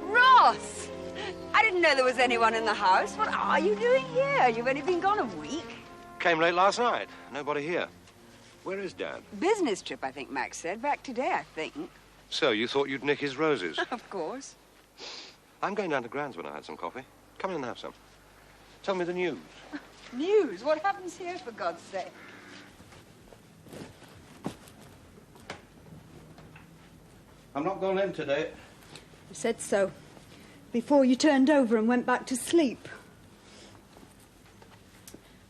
Ross! I didn't know there was anyone in the house. What are you doing here? You've only been gone a week. Came late last night. Nobody here. Where is Dad? Business trip, I think Max said. Back today, I think. So, you thought you'd nick his roses? Of course. I'm going down to Grand's when I had some coffee. Come in and have some. Tell me the news. News? What happens here, for God's sake? I'm not going in today. I said so. Before you turned over and went back to sleep.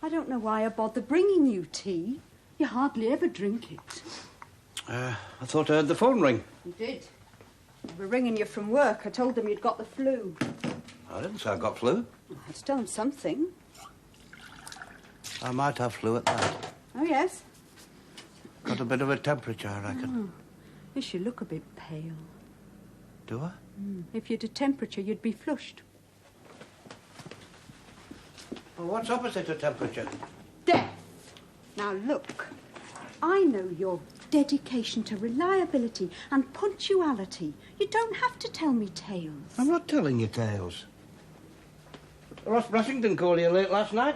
I don't know why I bother bringing you tea. You hardly ever drink it. I thought I heard the phone ring. You did. They were ringing you from work. I told them you'd got the flu. I didn't say I got flu. It's done something. I might have flu at that. Oh, yes? Got a bit of a temperature, I reckon. Yes, you look a bit pale. Do I? If you'd a temperature, you'd be flushed. Well, what's opposite a temperature? Death. Now, look. I know your dedication to reliability and punctuality. You don't have to tell me tales. I'm not telling you tales. Ross Brassington called you late last night.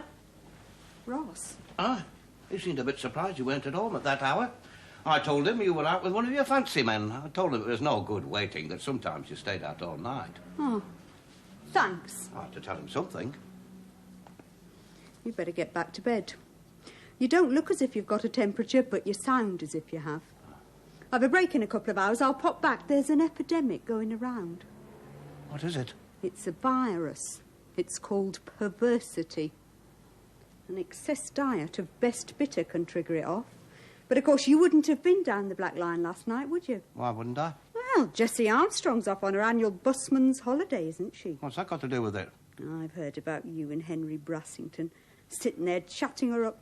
Ross? Ah, he seemed a bit surprised you weren't at home at that hour. I told him you were out with one of your fancy men. I told him it was no good waiting, that sometimes you stayed out all night. Oh, thanks. I had to tell him something. You'd better get back to bed. You don't look as if you've got a temperature, but you sound as if you have. I've a break in a couple of hours. I'll pop back. There's an epidemic going around. What is it? It's a virus. It's called perversity. An excess diet of best bitter can trigger it off. But, of course, you wouldn't have been down the Black Line last night, would you? Why wouldn't I? Well, Jessie Armstrong's off on her annual busman's holiday, isn't she? What's that got to do with it? I've heard about you and Henry Brassington sitting there chatting her up.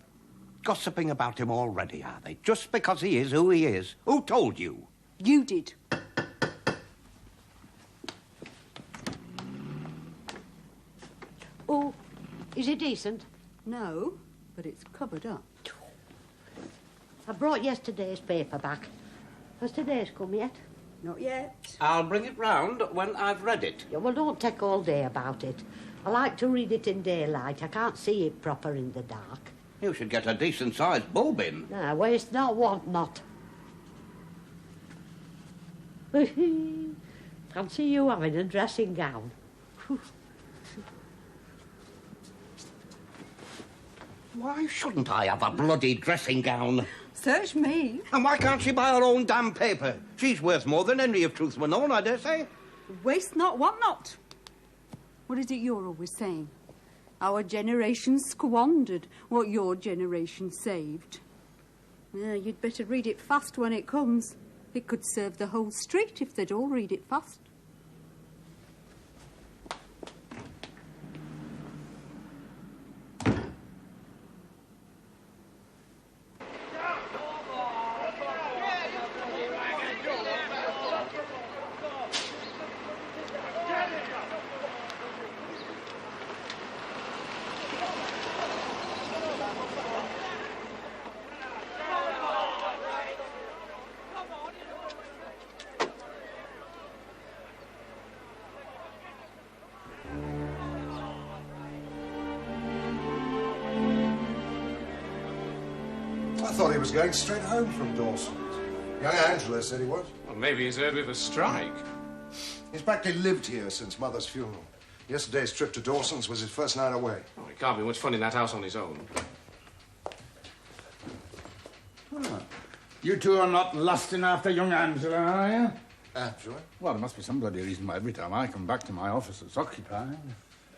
Gossiping about him already, are they? Just because he is who he is. Who told you? You did. Oh, is it decent? No, but it's covered up. I brought yesterday's paper back. Has today's come yet? Not yet. I'll bring it round when I've read it. Yeah, well, don't take all day about it. I like to read it in daylight. I can't see it proper in the dark. You should get a decent-sized bulb in. No, waste not, want not. Fancy you having a dressing gown. Why shouldn't I have a bloody dressing gown? Search me. And why can't she buy her own damn paper? She's worth more than any if truth were known, I dare say. Waste not, want not. What is it you're always saying? Our generation squandered what your generation saved. You'd better read it fast when it comes. It could serve the whole street if they'd all read it fast. thought he was going straight home from Dawson's. Young Angela said he was. Well, maybe he's heard of a strike. He's practically lived here since Mother's funeral. Yesterday's trip to Dawson's was his first night away. Oh, he can't be much fun in that house on his own. Oh. You two are not lusting after young Angela, are you? Angela? Well, there must be some bloody reason why every time I come back to my office it's occupied.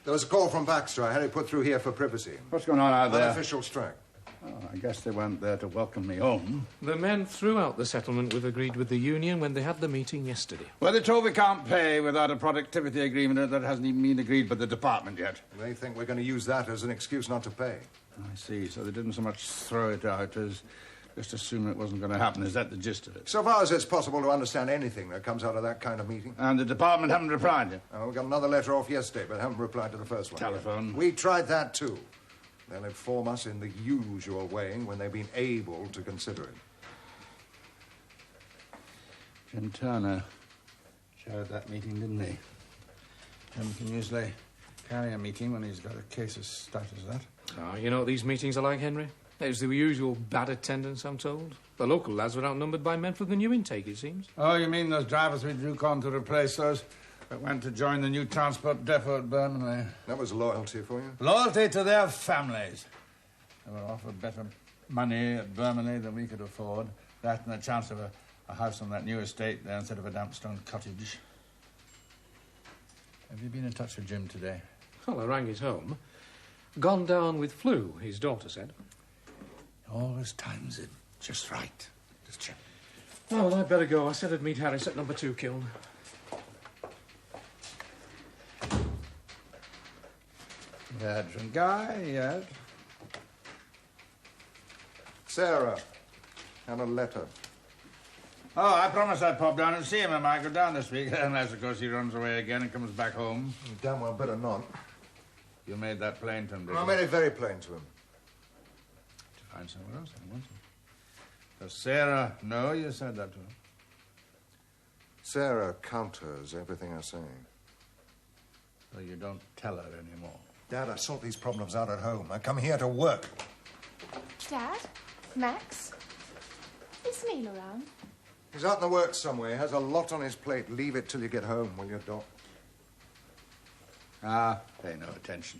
There was a call from Baxter. I had it put through here for privacy. What's going on out there? Unofficial strike. Oh, I guess they weren't there to welcome me home. The men throughout the settlement we've agreed with the union when they had the meeting yesterday. Well, they're told we can't pay without a productivity agreement that hasn't even been agreed by the department yet. They think we're going to use that as an excuse not to pay. I see. So they didn't so much throw it out as just assume it wasn't going to happen. Is that the gist of it? So far as it's possible to understand anything that comes out of that kind of meeting. And the department haven't replied yet? We got another letter off yesterday, but haven't replied to the first one. Telephone? Yet. We tried that, too. They'll inform us in the usual way when they've been able to consider it. Jim Turner chaired that meeting, didn't he? Jim can usually carry a meeting when he's got a case as stout as that. Oh, you know what these meetings are like, Henry? There's the usual bad attendance, I'm told. The local lads were outnumbered by men from the new intake, it seems. Oh, you mean those drivers we drew on to replace those that went to join the new transport depot at Birmingham? That was loyalty for you? Loyalty to their families. They were offered better money at Birmingham than we could afford. That and the chance of a house on that new estate there instead of a damp stone cottage. Have you been in touch with Jim today? Well, I rang his home. Gone down with flu, his daughter said. Always times it just right. Just check. Oh, well, I'd better go. I said I'd meet Harris at number 2 kiln. Yeah, drink guy, yeah. Sarah, had a letter. Oh, I promised I'd pop down and see him. I might go down this week, unless, of course, he runs away again and comes back home. Damn well better not. You made that plain to him, did you? I made it very plain to him. To find somewhere else, I want to. Does Sarah know you said that to her? Sarah counters everything I say. So you don't tell her anymore? Dad, I sort these problems out at home. I come here to work. Dad? Max? Is Neil around? He's out in the works somewhere. He has a lot on his plate. Leave it till you get home, will you, Doc? Pay no attention.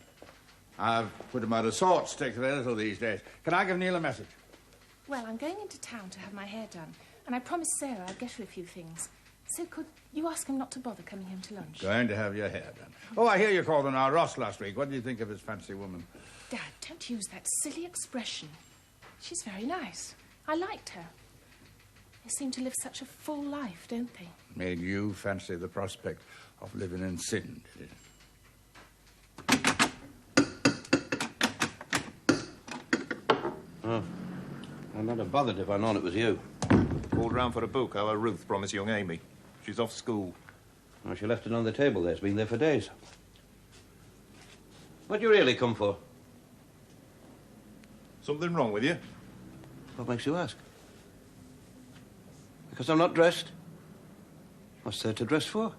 I've put him out of sorts, takes very little these days. Can I give Neil a message? Well, I'm going into town to have my hair done, and I promised Sarah I'd get her a few things. So could you ask him not to bother coming home to lunch? Going to have your hair done. Oh, I hear you called on our Ross last week. What do you think of his fancy woman? Dad, don't use that silly expression. She's very nice. I liked her. They seem to live such a full life, don't they? Made you fancy the prospect of living in sin, did it? Oh, I'd not have bothered if I'd known it was you. Called round for a book. How Ruth promised young Amy. She's off school. Oh, she left it on the table there. It's been there for days. What do you really come for? Something wrong with you? What makes you ask? Because I'm not dressed? What's there to dress for?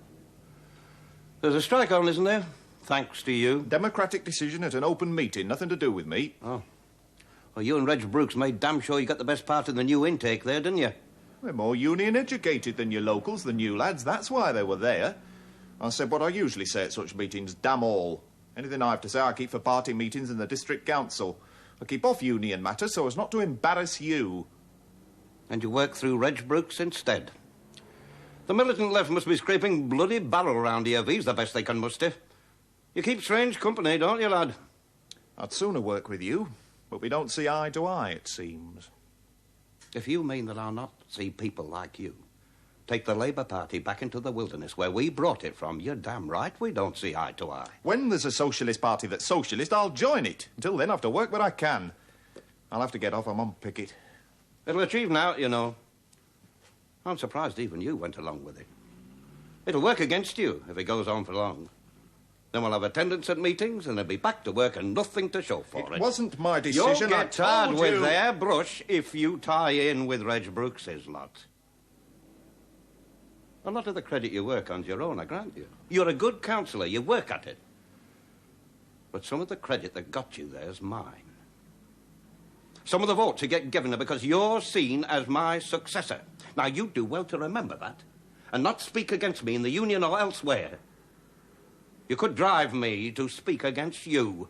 There's a strike on, isn't there? Thanks to you. Democratic decision at an open meeting. Nothing to do with me. Oh. Well, you and Reg Brooks made damn sure you got the best part in the new intake there, didn't you? We're more union-educated than your locals, the new lads. That's why they were there. I said what I usually say at such meetings, damn all. Anything I have to say I keep for party meetings in the district council. I keep off union matters so as not to embarrass you. And you work through Reg Brooks instead. The militant left must be scraping bloody barrel round here if he's the best they can muster. You keep strange company, don't you, lad? I'd sooner work with you, but we don't see eye to eye, it seems. If you mean that I'll not see people like you take the Labour Party back into the wilderness where we brought it from, you're damn right we don't see eye to eye. When there's a socialist party that's socialist, I'll join it. Until then, I have to work where I can. I'll have to get off. I'm on picket. It'll achieve now, you know. I'm surprised even you went along with it. It'll work against you if it goes on for long. Then we'll have attendance at meetings and they'll be back to work and nothing to show for it. It wasn't my decision. You'll get tired with their brush if you tie in with Reg Brooks's lot. A lot of the credit you work on's your own, I grant you. You're a good councillor, you work at it. But some of the credit that got you there's mine. Some of the votes you get given are because you're seen as my successor. Now, you do well to remember that and not speak against me in the union or elsewhere. You could drive me to speak against you.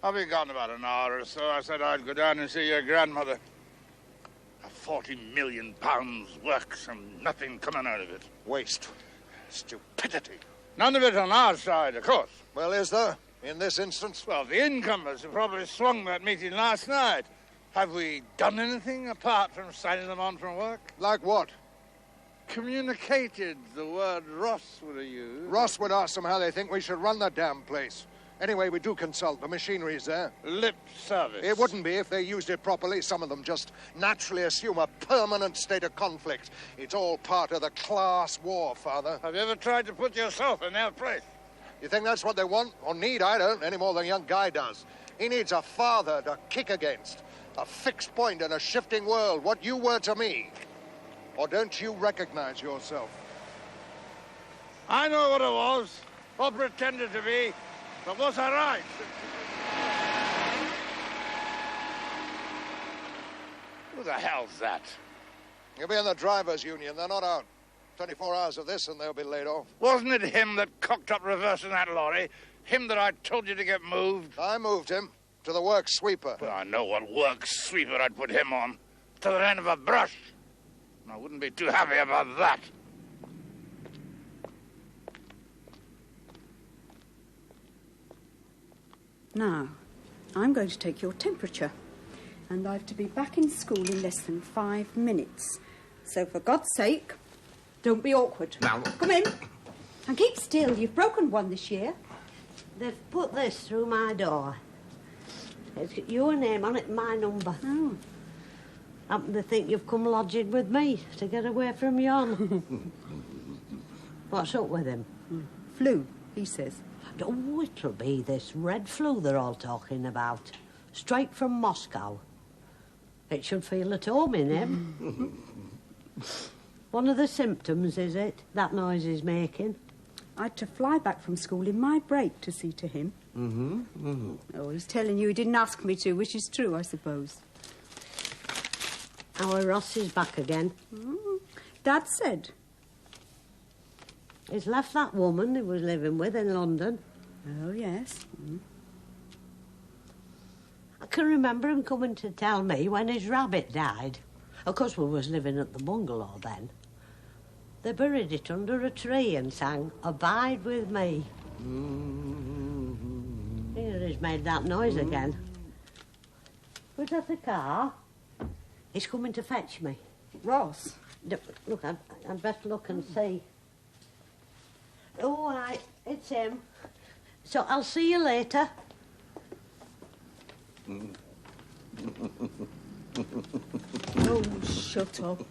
I'll be gone about an hour or so. I said I'd go down and see your grandmother. £40 million works and nothing coming out of it. Waste. Stupidity. None of it on our side, of course. Well, is there, in this instance? Well, the incomers have probably swung that meeting last night. Have we done anything apart from signing them on from work? Like what? Communicated the word Ross would have used. Ross would ask them how they think we should run the damn place. Anyway, we do consult. The machinery's there. Lip service. It wouldn't be if they used it properly. Some of them just naturally assume a permanent state of conflict. It's all part of the class war, Father. Have you ever tried to put yourself in their place? You think that's what they want or need? I don't, any more than young Guy does. He needs a father to kick against. A fixed point in a shifting world, what you were to me. Or don't you recognize yourself? I know what it was, or pretended to be. But was I right? Who the hell's that? You'll be in the drivers' union. They're not out. 24 hours of this and they'll be laid off. Wasn't it him that cocked up reversing that lorry? Him that I told you to get moved? I moved him to the work sweeper. Well, I know what work sweeper I'd put him on. To the end of a brush. And I wouldn't be too happy about that. Now, I'm going to take your temperature, and I've to be back in school in less than 5 minutes. So, for God's sake, don't be awkward. Now, come in. And keep still. You've broken one this year. They've put this through my door. It's got your name on it and my number. Oh. Happen to think you've come lodging with me to get away from yon. What's up with him? Flu, he says. Oh, it'll be this red flu they're all talking about. Straight from Moscow. It should feel at home in him. One of the symptoms, is it? That noise he's making? I had to fly back from school in my break to see to him. Oh, he's telling you he didn't ask me to, which is true, I suppose. Our Ross is back again. Dad said. He's left that woman he was living with in London. Oh, yes. I can remember him coming to tell me when his rabbit died. Of course, we was living at the bungalow then. They buried it under a tree and sang, "Abide with me." Here, he's made that noise again. Was that the car? He's coming to fetch me. Ross? Look, I'd better look and see. All right, it's him. So I'll see you later. Oh, shut up.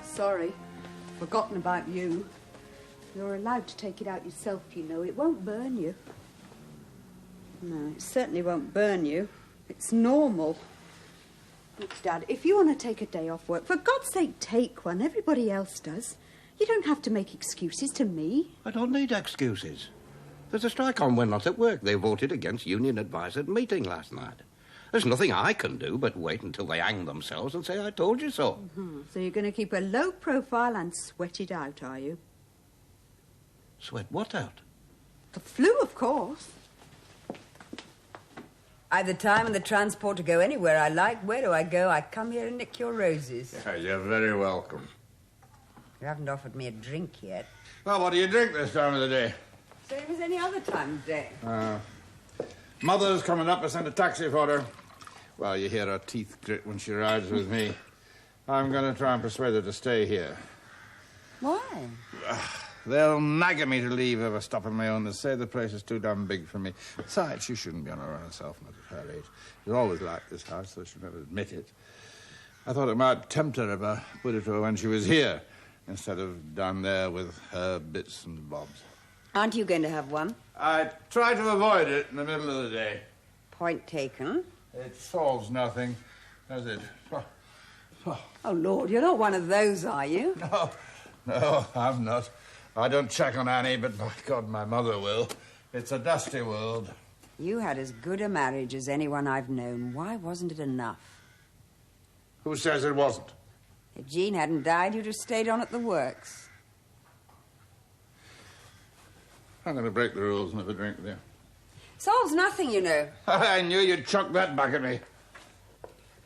Sorry, forgotten about you. You're allowed to take it out yourself, you know. It won't burn you. No, it certainly won't burn you. It's normal. Look, Dad, if you want to take a day off work, for God's sake, take one. Everybody else does. You don't have to make excuses to me. I don't need excuses. There's a strike on when not at work. They voted against union advice at meeting last night. There's nothing I can do but wait until they hang themselves and say, "I told you so." So you're going to keep a low profile and sweat it out, are you? Sweat what out? The flu, of course. I've the time and the transport to go anywhere I like. Where do I go? I come here and nick your roses. Yeah, you're very welcome. You haven't offered me a drink yet. Well, what do you drink this time of the day? Same as any other time of day. Mother's coming up. I sent a taxi for her. Well, you hear her teeth grit when she rides with me. I'm going to try and persuade her to stay here. Why? They'll nag at me to leave if I stop on my own. They say the place is too damn big for me. Besides, she shouldn't be on her own herself, not at her age. She's always liked this house, though she'll never admit it. I thought it might tempt her if I put it to her when she was here, instead of down there with her bits and bobs. Aren't you going to have one? I try to avoid it in the middle of the day. Point taken. It solves nothing, does it? Oh, Lord, you're not one of those, are you? No, I'm not. I don't check on Annie, but by God, my mother will. It's a dusty world. You had as good a marriage as anyone I've known. Why wasn't it enough? Who says it wasn't? If Jean hadn't died, you'd have stayed on at the works. I'm going to break the rules and have a drink with you. Solves nothing, you know. I knew you'd chuck that back at me.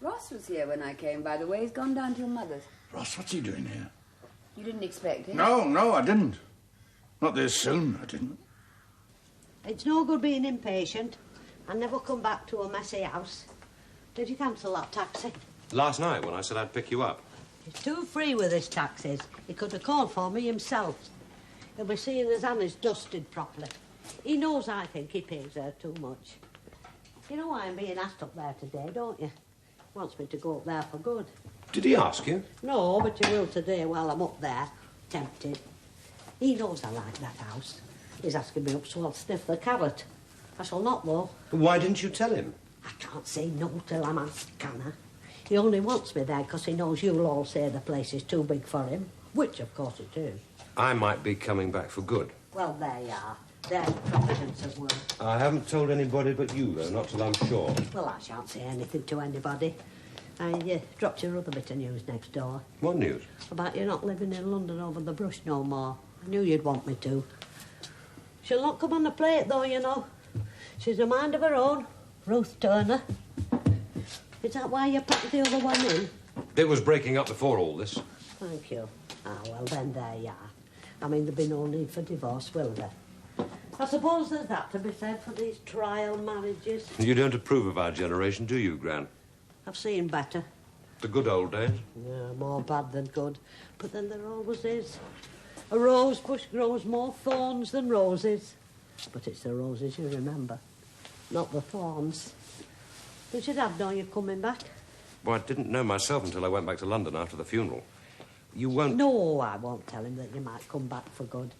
Ross was here when I came, by the way. He's gone down to your mother's. Ross, what's he doing here? You didn't expect it? No, I didn't. Not this soon, I didn't. It's no good being impatient. I never come back to a messy house. Did you cancel that taxi? Last night when I said I'd pick you up. He's too free with his taxis. He could have called for me himself. He'll be seeing his Annie's dusted properly. He knows I think he pays her too much. You know why I'm being asked up there today, don't you? Wants me to go up there for good. Did he ask you? No, but he will today while I'm up there, tempted. He knows I like that house. He's asking me up so I'll sniff the carrot. I shall not, though. Why didn't you tell him? I can't say no till I'm asked, can I? He only wants me there because he knows you'll all say the place is too big for him, which, of course, it is. I might be coming back for good. Well, there you are. There's Providence as well. I haven't told anybody but you, though, not till I'm sure. Well, I shan't say anything to anybody. I dropped your other bit of news next door. What news? About you not living in London over the brush no more. I knew you'd want me to. She'll not come on the plate, though, you know. She's a mind of her own, Ruth Turner. Is that why you packed the other one in? It was breaking up before all this. Thank you. Ah, well, then there you are. I mean, there'd be no need for divorce, will there? I suppose there's that to be said for these trial marriages. You don't approve of our generation, do you, Gran? I've seen better. The good old days? Yeah, more bad than good. But then there always is. A rose bush grows more thorns than roses. But it's the roses you remember, not the thorns. Did your dad know you're coming back? Well, I didn't know myself until I went back to London after the funeral. You won't... No, I won't tell him that you might come back for good.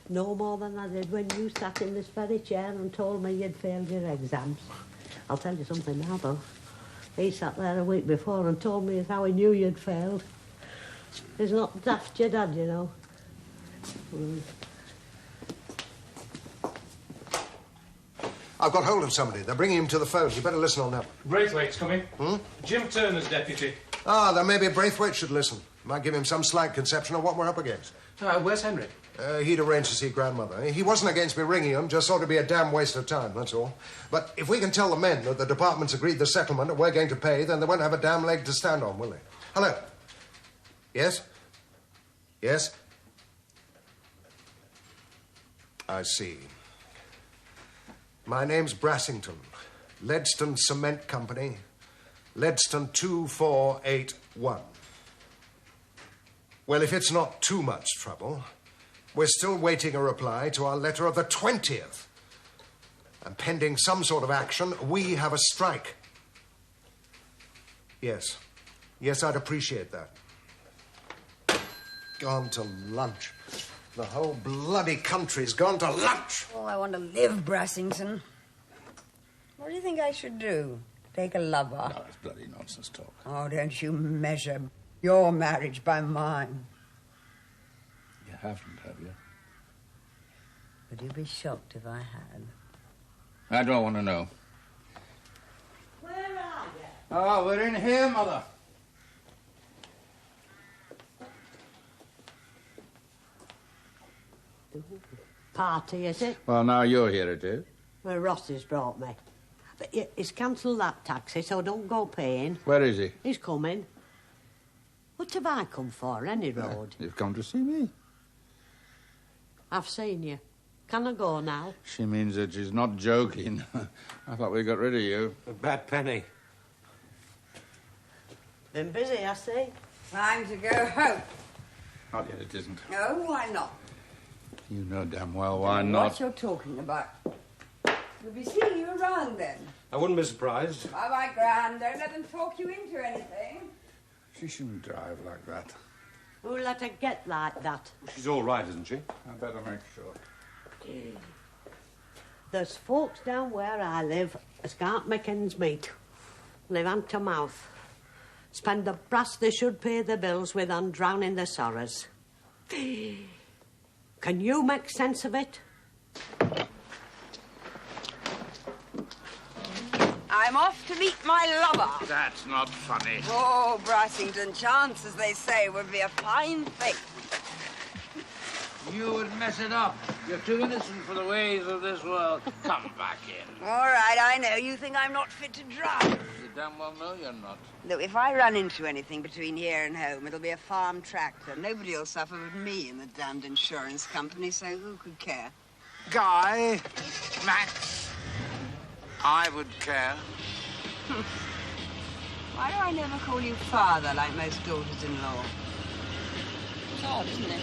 No more than I did when you sat in this very chair and told me you'd failed your exams. I'll tell you something now, though. He sat there a week before and told me how he knew you'd failed. He's not daft, your dad, you know. I've got hold of somebody. They're bringing him to the phone. You better listen on that. Braithwaite's coming. Jim Turner's deputy. Ah, then maybe Braithwaite should listen. Might give him some slight conception of what we're up against. Where's Henry? He'd arranged to see grandmother. He wasn't against me ringing him, just thought it'd be a damn waste of time, that's all. But if we can tell the men that the department's agreed the settlement that we're going to pay, then they won't have a damn leg to stand on, will they? Hello? Yes? Yes? I see. My name's Brassington. Ledston Cement Company. Ledston 2481. Well, if it's not too much trouble, we're still waiting a reply to our letter of the 20th. And pending some sort of action, we have a strike. Yes. Yes, I'd appreciate that. Gone to lunch. The whole bloody country's gone to lunch. Oh, I want to live, Brassington. What do you think I should do? Take a lover? No, that's bloody nonsense talk. Oh, don't you measure your marriage by mine. You haven't, have you? Would you be shocked if I had? I don't want to know. Where are you? Oh, we're in here, Mother. Party, is it? Well, now you're here, it is. Well, Ross has brought me. But he's cancelled that taxi, so don't go paying. Where is he? He's coming. What have I come for, any road? You've come to see me. I've seen you. Can I go now? She means that she's not joking. I thought we got rid of you. A bad penny. Been busy, I see. Time to go home. Not yet, it isn't. Oh, why not? You know damn well why not. What you're talking about. We'll be seeing you around then. I wouldn't be surprised. Bye-bye, Gran. Don't let them talk you into anything. She shouldn't drive like that. Who let her get like that? She's all right, isn't she? I better make sure. There's folks down where I live as can't make ends meet. Live hand to mouth. Spend the brass they should pay the bills with and drown in their sorrows. Can you make sense of it? I'm off to meet my lover. That's not funny. Oh, Brassington, chance, as they say, would be a fine thing. You would mess it up. You're too innocent for the ways of this world. Come back in. All right, I know. You think I'm not fit to drive. You damn well know you're not. Look, if I run into anything between here and home, it'll be a farm tractor. Nobody will suffer but me and the damned insurance company, so who could care? Guy, Max, I would care. Why do I never call you father like most daughters-in-law? It's odd, isn't it?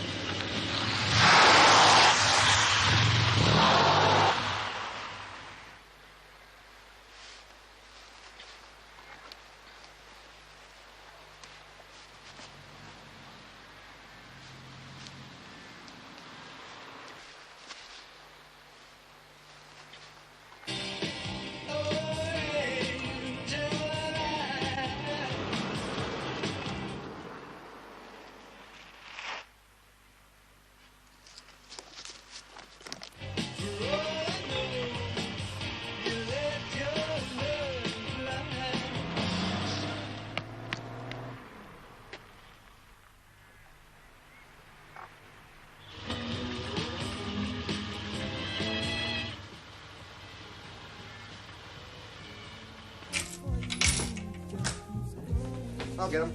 I'll get him.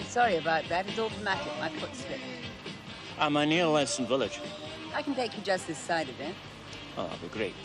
Sorry about that. It's automatic. My foot slipped. I'm near Western Village. I can take you just this side of it. Oh, that'd be great.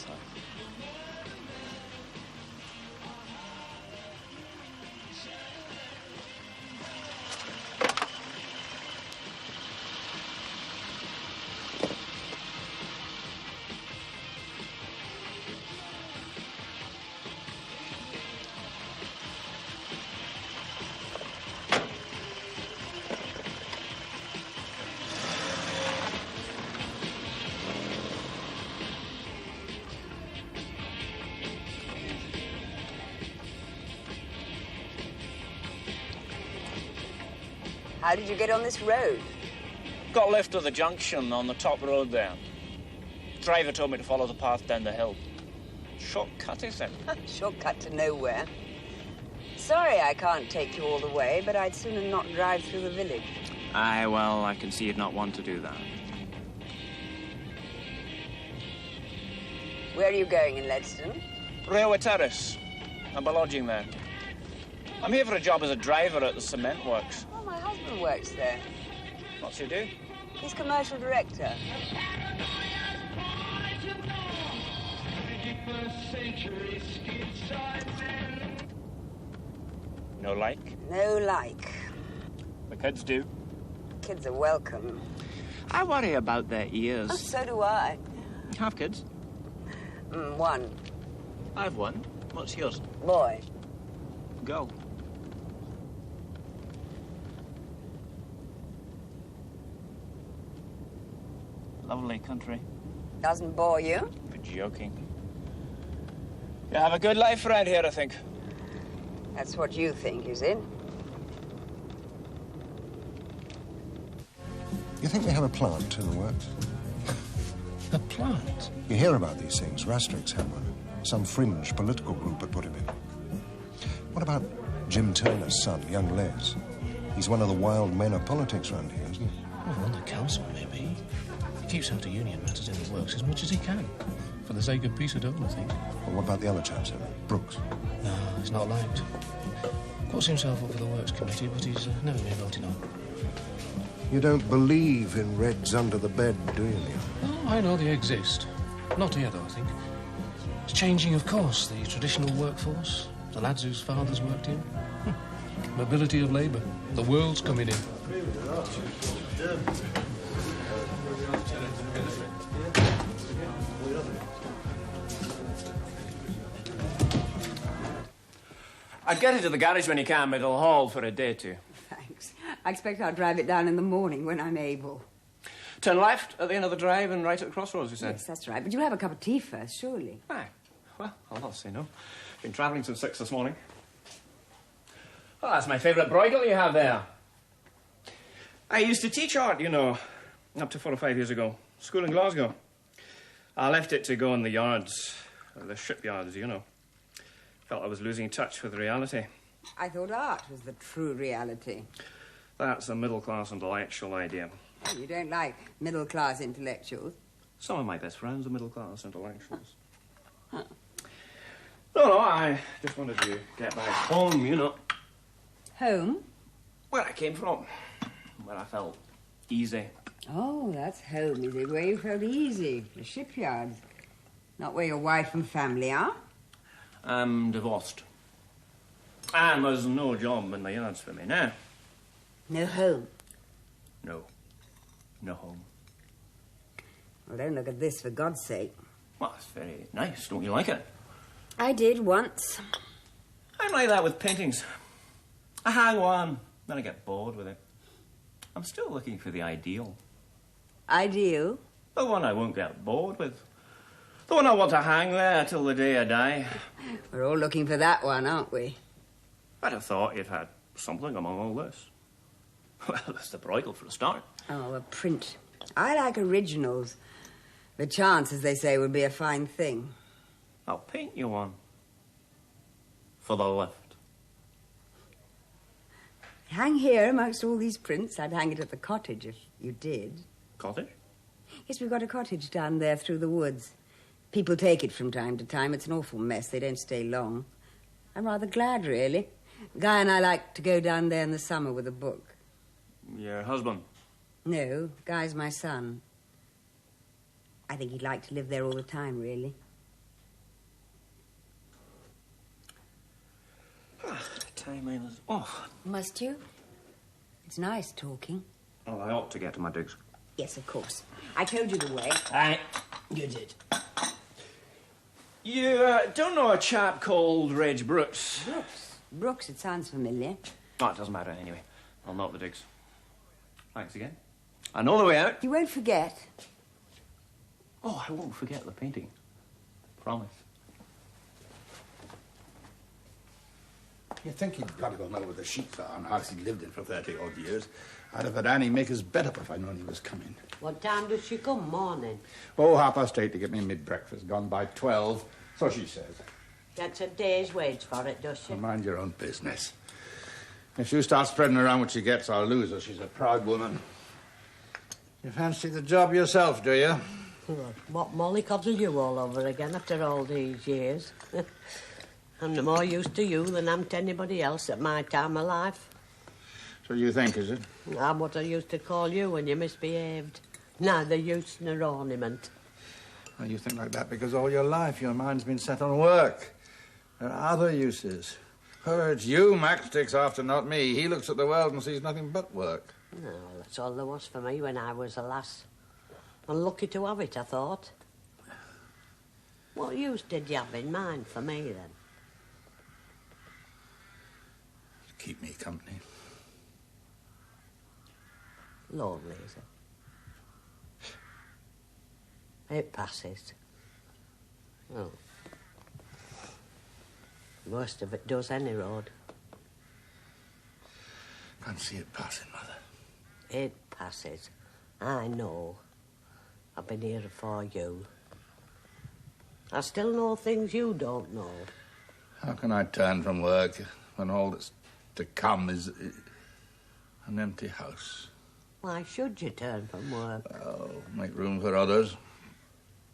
How did you get on this road? Got left at the junction on the top road there. Driver told me to follow the path down the hill. Shortcut, he said. Shortcut to nowhere. Sorry I can't take you all the way, but I'd sooner not drive through the village. Aye, well, I can see you'd not want to do that. Where are you going in Ledston? Railway Terrace. I'm lodging there. I'm here for a job as a driver at the cement works. Oh, my husband works there. What's he do? He's commercial director. No like? No like. The kids do. Kids are welcome. I worry about their ears. Oh, so do I. You have kids? One. I've one. What's yours? Boy. Girl. Lovely country. Doesn't bore you? You're joking. You have a good life around here, I think. That's what you think, is it? You think they have a plant in the works? A plant? You hear about these things. Rastrix had one. Some fringe political group had put him in. What about Jim Turner's son, young Les? He's one of the wild men of politics around here, isn't he? Well, on the council, maybe. He keeps out of union matters in the works as much as he can. For the sake of peace at home, I think. Well, what about the other chaps, then? Brooks? No, he's not liked. Puts himself up for the works committee, but he's never been voted on. You don't believe in Reds under the bed, do you, Neil? Oh, I know they exist. Not here, though, I think. It's changing, of course, the traditional workforce. The lads whose fathers worked here. Mobility of labour. The world's coming in. I'd get it to the garage when you can, but it'll haul for a day or two. Thanks. I expect I'll drive it down in the morning when I'm able. Turn left at the end of the drive and right at the crossroads, you said? Yes, that's right. But you'll have a cup of tea first, surely. Aye. Well, I'll not say no. Been travelling since 6 this morning. Oh, that's my favourite bridle you have there. I used to teach art, you know, up to 4 or 5 years ago. School in Glasgow. I left it to go in the yards, the shipyards, you know. Felt I was losing touch with reality. I thought art was the true reality. That's a middle-class intellectual idea. Oh, you don't like middle-class intellectuals? Some of my best friends are middle-class intellectuals. Huh. No, I just wanted to get back home, you know. Home? Where I came from. Where I felt easy. Oh, that's home, is it? Where you felt easy. The shipyards. Not where your wife and family are? I'm divorced. And there's no job in the yards for me now. No home? No. No home. Well, don't look at this, for God's sake. Well, it's very nice. Don't you like it? I did once. I'm like that with paintings. I hang one, then I get bored with it. I'm still looking for the ideal. Ideal? The one I won't get bored with. The one I want to hang there till the day I die. We're all looking for that one, aren't we? I'd have thought you'd had something among all this. Well, that's the bridle for a start. Oh, a print. I like originals. The chance, as they say, would be a fine thing. I'll paint you one. For the lift. Hang here amongst all these prints. I'd hang it at the cottage if you did. Cottage? Yes, we've got a cottage down there through the woods. People take it from time to time. It's an awful mess. They don't stay long. I'm rather glad, really. Guy and I like to go down there in the summer with a book. Your husband? No, Guy's my son. I think he'd like to live there all the time, really. Time I was off. Must you? It's nice talking. Oh, I ought to get to my digs. Yes, of course. I told you the way. Aye, you did. You don't know a chap called Reg Brooks? Brooks? Brooks, it sounds familiar. Oh, it doesn't matter anyway. I'll knock the digs. Thanks again. I know the way out. You won't forget. Oh, I won't forget the painting. Promise. You'd think he'd bloody well know where the sheep are and house he'd lived in for 30-odd years. I'd have had Annie make his bed up if I'd known he was coming. What time does she come, morning? Oh, 8:30 to get me mid-breakfast. Gone by 12, so she says. Gets a day's wage for it, does she? Well, mind your own business. If you start spreading around what she gets, I'll lose her. She's a proud woman. You fancy the job yourself, do you? What, mollycoddle you all over again after all these years? I'm no more used to you than I'm to anybody else at my time of life. So you think, is it? I'm what I used to call you when you misbehaved. Neither use nor ornament. Well, you think like that because all your life your mind's been set on work. There are other uses. Oh, it's you Max takes after, not me. He looks at the world and sees nothing but work. No, that's all there was for me when I was a lass. Unlucky to have it, I thought. What use did you have in mind for me, then? Keep me company. Lonely, is it? It passes. Oh. Most of it does any road. Can't see it passing, Mother. It passes. I know. I've been here for you. I still know things you don't know. How can I turn from work when all that's to come is an empty house? Why should you turn from work? Oh, make room for others.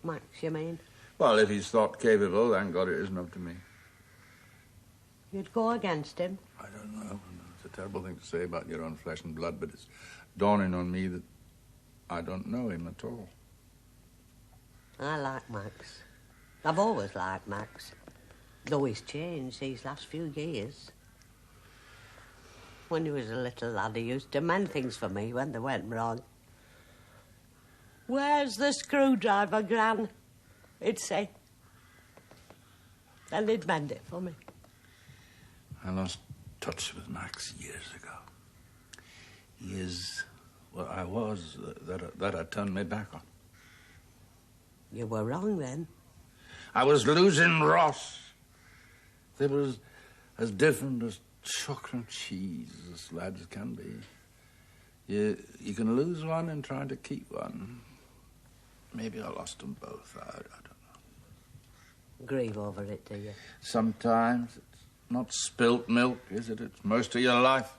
Max, you mean? Well, if he's thought capable, thank God it isn't up to me. You'd go against him? I don't know. It's a terrible thing to say about your own flesh and blood, but it's dawning on me that I don't know him at all. I like Max. I've always liked Max. Though he's changed these last few years. When he was a little lad, he used to mend things for me when they went wrong. "Where's the screwdriver, Gran?" he'd say. And he'd mend it for me. I lost touch with Max years ago. He is what I was that I turned my back on. You were wrong then. I was losing Ross. They were as different as chocolate and cheese as lads can be. You can lose one and try to keep one. Maybe I lost them both. I don't know. Grieve over it, do you? Sometimes it's not spilt milk, is it? It's most of your life.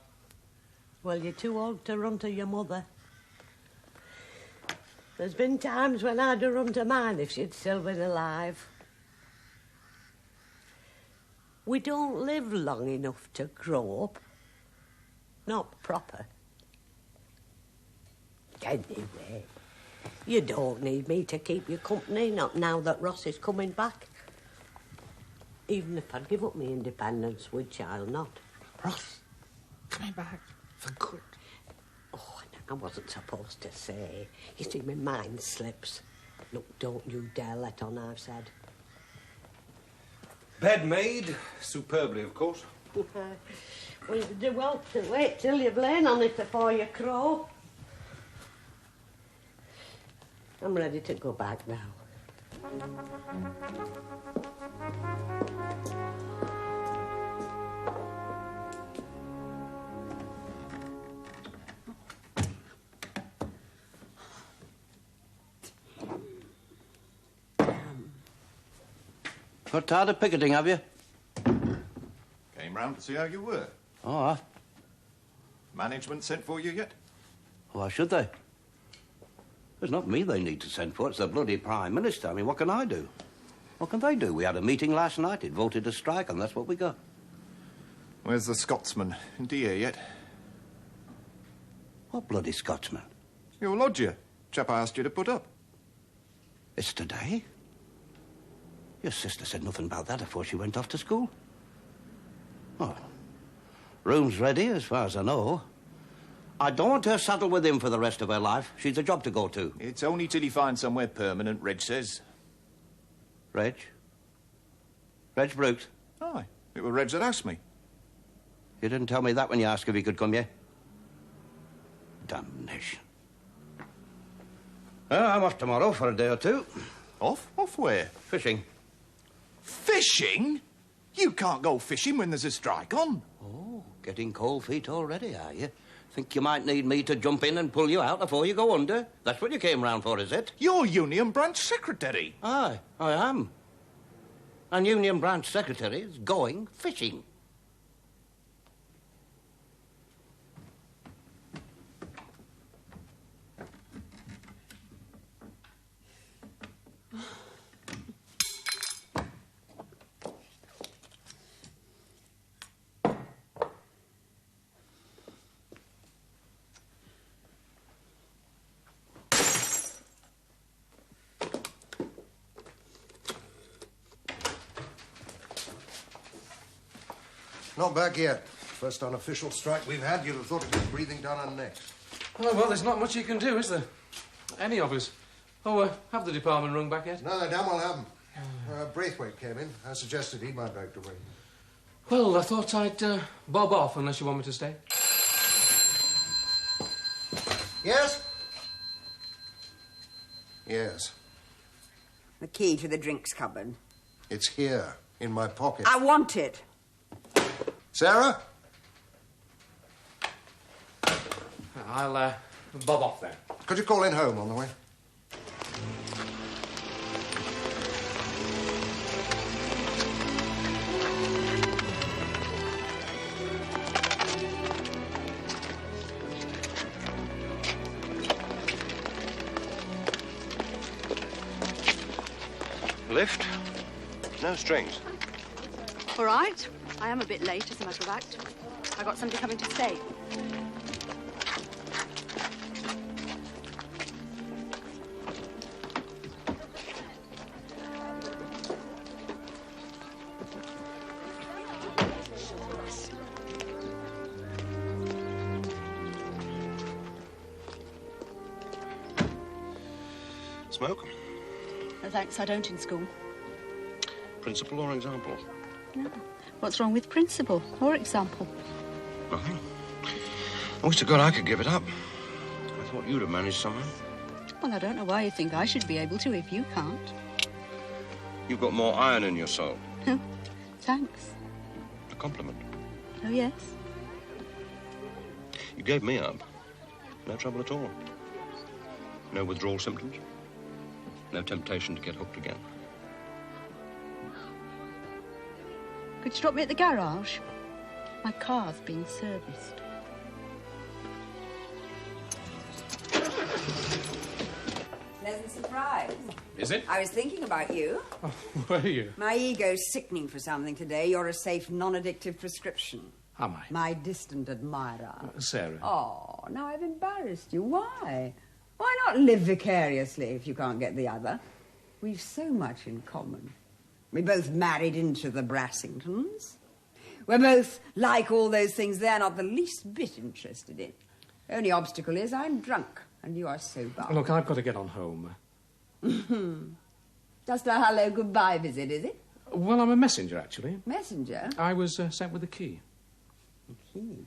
Well, you're too old to run to your mother. There's been times when I'd have run to mine if she'd still been alive. We don't live long enough to grow up. Not proper. Anyway, you don't need me to keep you company, not now that Ross is coming back. Even if I'd give up my independence, which I'll not. Ross, coming back for good. Oh, I wasn't supposed to say. You see, my mind slips. Look, don't you dare let on I've said. Bed made, superbly, of course. Well, you'd do well to wait till you've lain on it before you crow. I'm ready to go back now. Got tired of picketing, have you? Came round to see how you were. Oh, Management sent for you yet? why should they? It's not me they need to send for, it's the bloody Prime Minister. I mean, what can I do? What can they do? We had a meeting last night, it voted to strike, and that's what we got. Where's the Scotsman? Isn't he here yet? What bloody Scotsman? Your lodger. Chap I asked you to put up. It's today? Your sister said nothing about that before she went off to school. Oh, room's ready, as far as I know. I don't want her saddled with him for the rest of her life. She's a job to go to. It's only till he finds somewhere permanent, Reg says. Reg? Reg Brooks? Aye, it was Reg that asked me. You didn't tell me that when you asked if he could come here. Damnation. Well, I'm off tomorrow for a day or two. Off? Off where? Fishing. Fishing? You can't go fishing when there's a strike on. Oh, getting cold feet already, are you? Think you might need me to jump in and pull you out before you go under? That's what you came round for, is it? You're Union Branch Secretary. Aye, I am. And Union Branch Secretary is going fishing. Not back yet. First unofficial strike we've had, you'd have thought it was breathing down our necks. Oh, well, there's not much you can do, is there? Any of us. Oh, have the department rung back yet? No, they damn well haven't. Braithwaite came in. I suggested he might like to ring. Well, I thought I'd bob off unless you want me to stay. Yes? Yes. The key to the drinks cupboard. It's here, in my pocket. I want it. Sarah? I'll bob off then. Could you call in home on the way? Lift? No strings. All right. I am a bit late, as a matter of fact. I got somebody coming to stay. smoke? No, thanks, I don't in school. Principle or example? No. What's wrong with principle or example? Nothing. I wish to God I could give it up. I thought you'd have managed somehow. Well, I don't know why you think I should be able to if you can't. You've got more iron in your soul. Thanks. A compliment. Oh, yes? You gave me up. No trouble at all. No withdrawal symptoms. No temptation to get hooked again. Could you drop me at the garage? My car's being serviced. Pleasant surprise. Is it? I was thinking about you. Oh, were you? My ego's sickening for something today. You're a safe, non-addictive prescription. Am I? My distant admirer. Sarah. Oh, now I've embarrassed you. Why? Why not live vicariously if you can't get the other? We've so much in common. We both married into the Brassingtons. We're both like all those things they're not the least bit interested in. Only obstacle is I'm drunk and you are sober. Look, I've got to get on home. Just a hello goodbye visit, is it? Well, I'm a messenger, actually. Messenger? I was sent with a key. A key?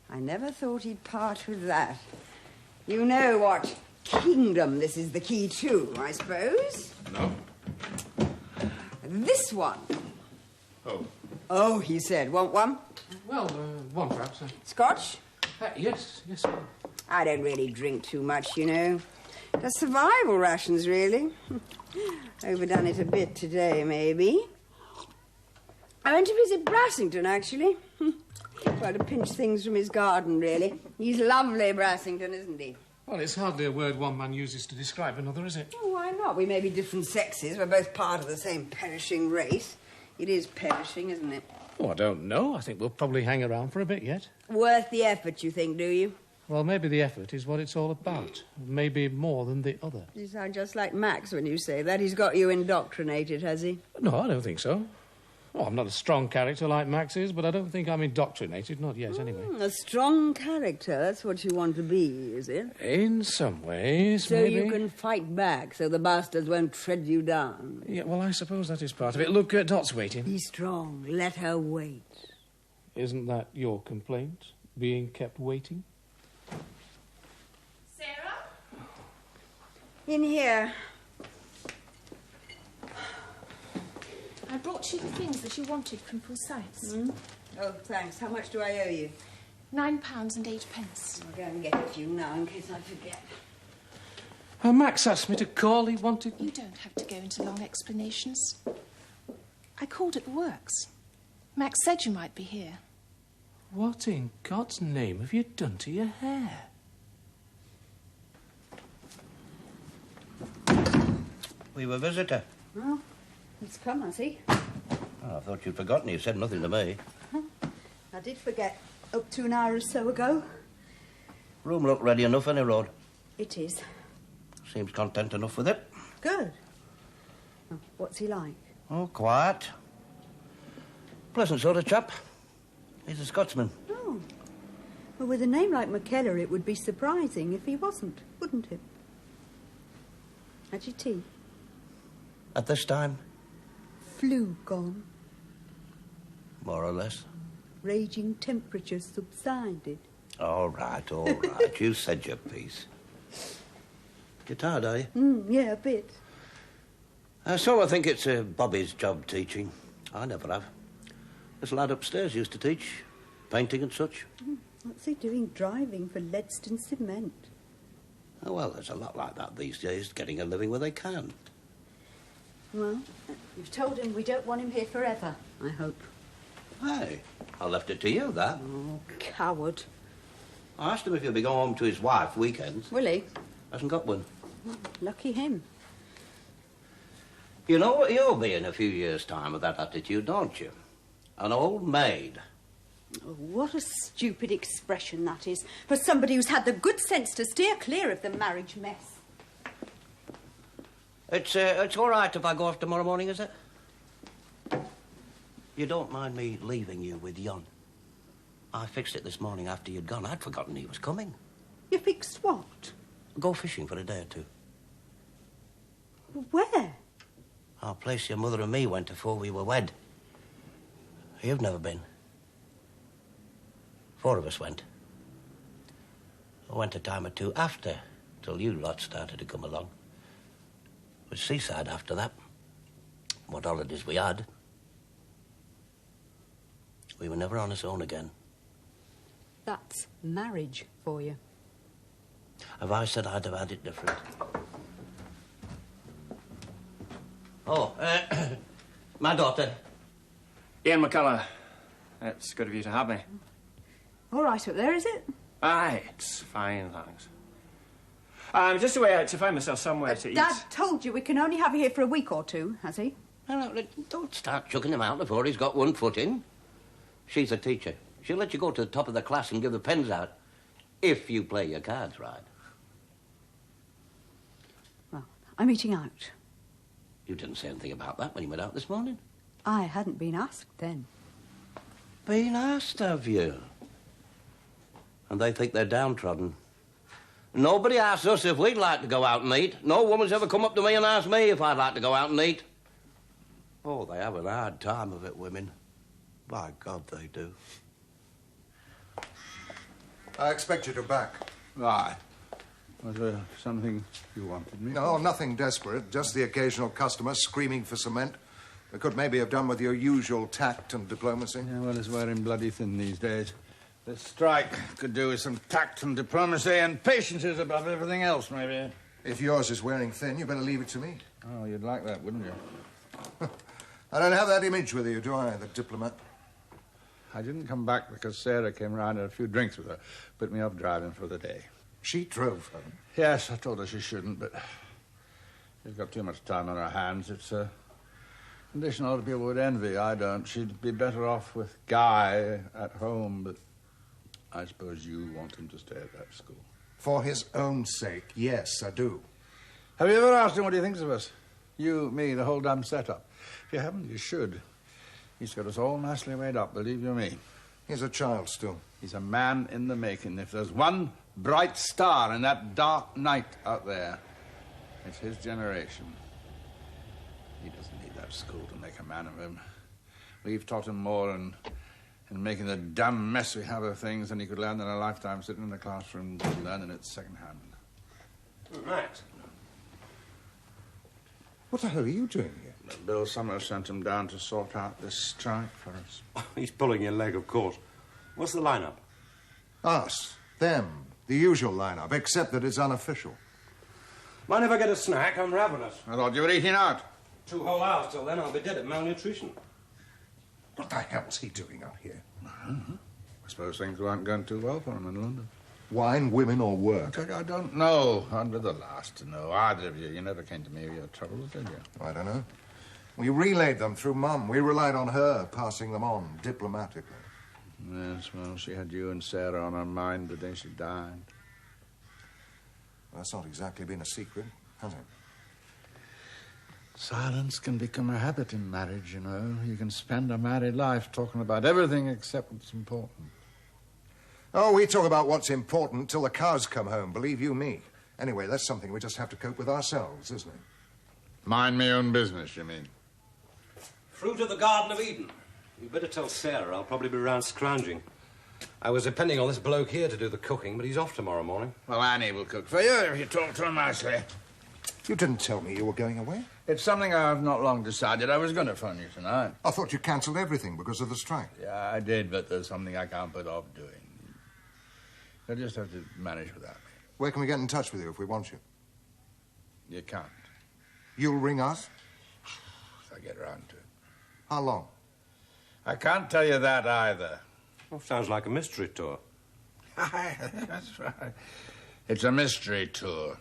I never thought he'd part with that. You know what kingdom this is the key to, I suppose? No. This one. Oh. Oh, he said. Want one? Well, one perhaps. Scotch? Yes. I don't really drink too much, you know. Just survival rations, really. Overdone it a bit today, maybe. I went to visit Brassington, actually. Tried to pinch things from his garden, really. He's lovely, Brassington, isn't he? Well, it's hardly a word one man uses to describe another, is it? Oh, why not? We may be different sexes. We're both part of the same perishing race. It is perishing, isn't it? Oh, I don't know. I think we'll probably hang around for a bit yet. Worth the effort, you think, do you? Well, maybe the effort is what it's all about. Maybe more than the other. You sound just like Max when you say that. He's got you indoctrinated, has he? No, I don't think so. Oh, I'm not a strong character like Max is, but I don't think I'm indoctrinated. Not yet, anyway. A strong character, that's what you want to be, is it? In some ways, so maybe. You can fight back, so the bastards won't tread you down. Yeah, well, I suppose that is part of it. Look, Dot's waiting. Be strong. Let her wait. Isn't that your complaint? Being kept waiting? Sarah? In here. I brought you the things that you wanted from Forsyth's. Oh, thanks. How much do I owe you? £9 and 8 pence. I'll go and get it for you now in case I forget. Max asked me to call. He wanted... You don't have to go into long explanations. I called at the works. Max said you might be here. What in God's name have you done to your hair? We were a visitor. Well, it's come, has he? Oh, I thought you'd forgotten. You said nothing to me. I did forget. Up to an hour or so ago. Room looked ready enough, any Rod? It is. Seems content enough with it. Good. Oh, what's he like? Oh, quiet. Pleasant sort of chap. He's a Scotsman. Oh. Well, with a name like McKellar, it would be surprising if he wasn't, wouldn't it? Had your tea? At this time? Flu gone. More or less. Raging temperatures subsided. All right. You said your piece. You tired, are you? Yeah, a bit. So I think it's Bobby's job teaching. I never have. This lad upstairs used to teach. Painting and such. What's he doing driving for Leadston Cement? Oh, well, there's a lot like that these days, getting a living where they can. Well, you've told him we don't want him here forever, I hope. Hey, I left it to you, that. Oh, coward. I asked him if he'll be going home to his wife weekends. Will he? Hasn't got one. Well, lucky him. You know what you'll be in a few years' time with that attitude, don't you? An old maid. Oh, what a stupid expression that is for somebody who's had the good sense to steer clear of the marriage mess. It's all right if I go off tomorrow morning, is it? You don't mind me leaving you with Jon? I fixed it this morning after you'd gone. I'd forgotten he was coming. You fixed what? Go fishing for a day or two. Where? Our place your mother and me went to before we were wed. You've never been. 4 of us went. I went a time or 2 after, till you lot started to come along. It was seaside after that. What holidays we had. We were never on our own again. That's marriage for you. Have I said I'd have had it different? Oh, my daughter. Ian McCullough. It's good of you to have me. All right up there, is it? Aye, it's fine, thanks. I'm just away out to find myself somewhere to eat. Dad told you we can only have you here for a week or 2, has he? No, don't start chucking him out before he's got one foot in. She's a teacher. She'll let you go to the top of the class and give the pens out, if you play your cards right. Well, I'm eating out. You didn't say anything about that when you went out this morning. I hadn't been asked then. Been asked, have you? And they think they're downtrodden. Nobody asks us if we'd like to go out and eat. No woman's ever come up to me and asked me if I'd like to go out and eat. Oh, they have a hard time of it, women. By God, they do. I expect you to back. Why? Was there something you wanted me? No, nothing desperate. Just the occasional customer screaming for cement. We could maybe have done with your usual tact and diplomacy. Yeah, well, it's wearing bloody thin these days. This strike could do with some tact and diplomacy, and patience is above everything else, maybe. If yours is wearing thin, you better leave it to me. Oh, you'd like that, wouldn't you? I don't have that image with you, do I, the diplomat? I didn't come back because Sarah came round and had a few drinks with her. Put me off driving for the day. She drove home? Yes, I told her she shouldn't, but she's got too much time on her hands. It's a condition a lot of people would envy. I don't. She'd be better off with Guy at home, but I suppose you want him to stay at that school. For his own sake, yes, I do. Have you ever asked him what he thinks of us? You, me, the whole damn setup. If you haven't, you should. He's got us all nicely made up, believe you me. He's a child still. He's a man in the making. If there's one bright star in that dark night out there, it's his generation. He doesn't need that school to make a man of him. We've taught him more in making the damn mess we have of things than he could learn in a lifetime sitting in the classroom learning it second-hand. Max. What the hell are you doing here? Bill Summers sent him down to sort out this strike for us. He's pulling your leg, of course. What's the lineup? Us. Them. The usual lineup, except that it's unofficial. Mind if I get a snack? I'm ravenous. I thought you were eating out. 2 whole hours till then, I'll be dead of malnutrition. What the hell's he doing out here? I suppose things weren't going too well for him in London. Wine, women, or work? I don't know. I'd be the last to know. Either of you. You never came to me with your troubles, did you? I don't know. We relayed them through Mum. We relied on her, passing them on diplomatically. Yes, well, she had you and Sarah on her mind the day she died. Well, that's not exactly been a secret, has it? Silence can become a habit in marriage, you know. You can spend a married life talking about everything except what's important. Oh, we talk about what's important till the cows come home, believe you me. Anyway, that's something we just have to cope with ourselves, isn't it? Mind my own business, you mean? Fruit of the Garden of Eden. You better tell Sarah I'll probably be round scrounging. I was depending on this bloke here to do the cooking, but he's off tomorrow morning. Well, Annie will cook for you if you talk to her nicely. You didn't tell me you were going away. It's something I've not long decided. I was going to phone you tonight. I thought you cancelled everything because of the strike. Yeah, I did, but there's something I can't put off doing. You'll just have to manage without me. Where can we get in touch with you if we want you? You can't. You'll ring us? If I get around to it. How long? I can't tell you that either. Well, sounds like a mystery tour. That's right. It's a mystery tour.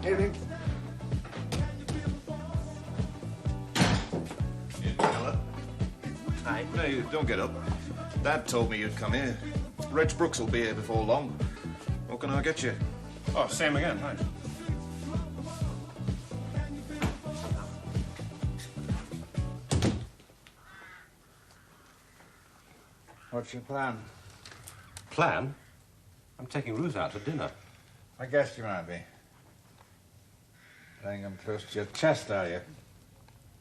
Evening. Hi. No, you don't get up. Dad told me you'd come here. Reg Brooks will be here before long. What can I get you? Oh, same again, thanks. What's your plan? Plan? I'm taking Ruth out to dinner. I guessed you might be. Laying them close to your chest, are you?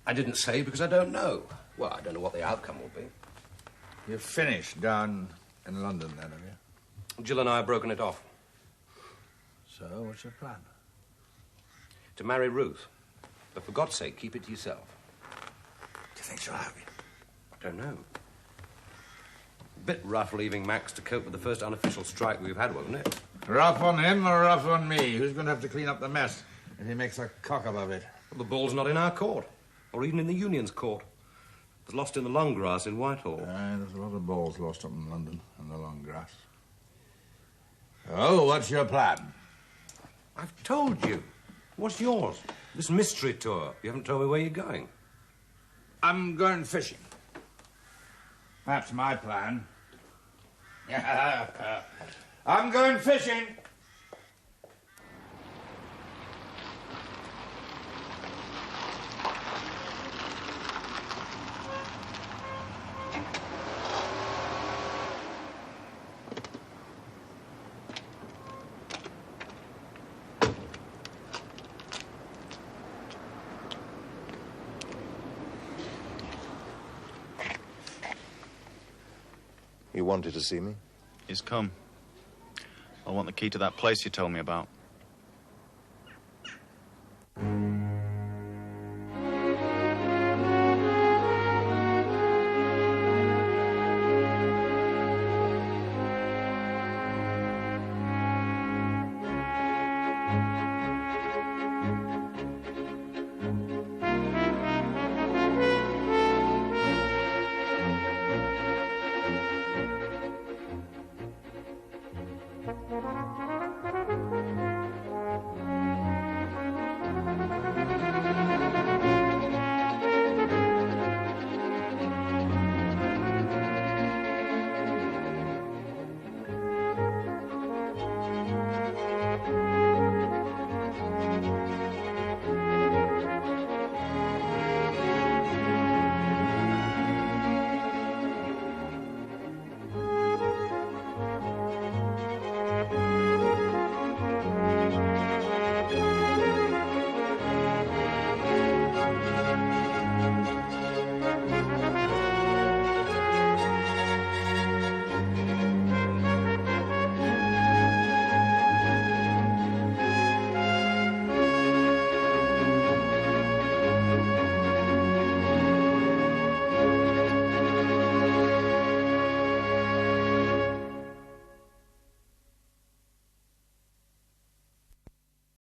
I didn't say because I don't know. Well, I don't know what the outcome will be. You've finished down in London, then, have you? Jill and I have broken it off. So, what's your plan? To marry Ruth. But for God's sake, keep it to yourself. Do you think she'll have you? I don't know. A bit rough leaving Max to cope with the first unofficial strike we've had, wasn't it? Rough on him or rough on me? Who's going to have to clean up the mess if he makes a cock of it? Well, the ball's not in our court. Or even in the Union's court. It was lost in the long grass in Whitehall. There's a lot of balls lost up in London in the long grass. Oh, what's your plan? I've told you. What's yours? This mystery tour. You haven't told me where you're going. I'm going fishing. That's my plan. I'm going fishing. You wanted to see me? He's come. I want the key to that place you told me about.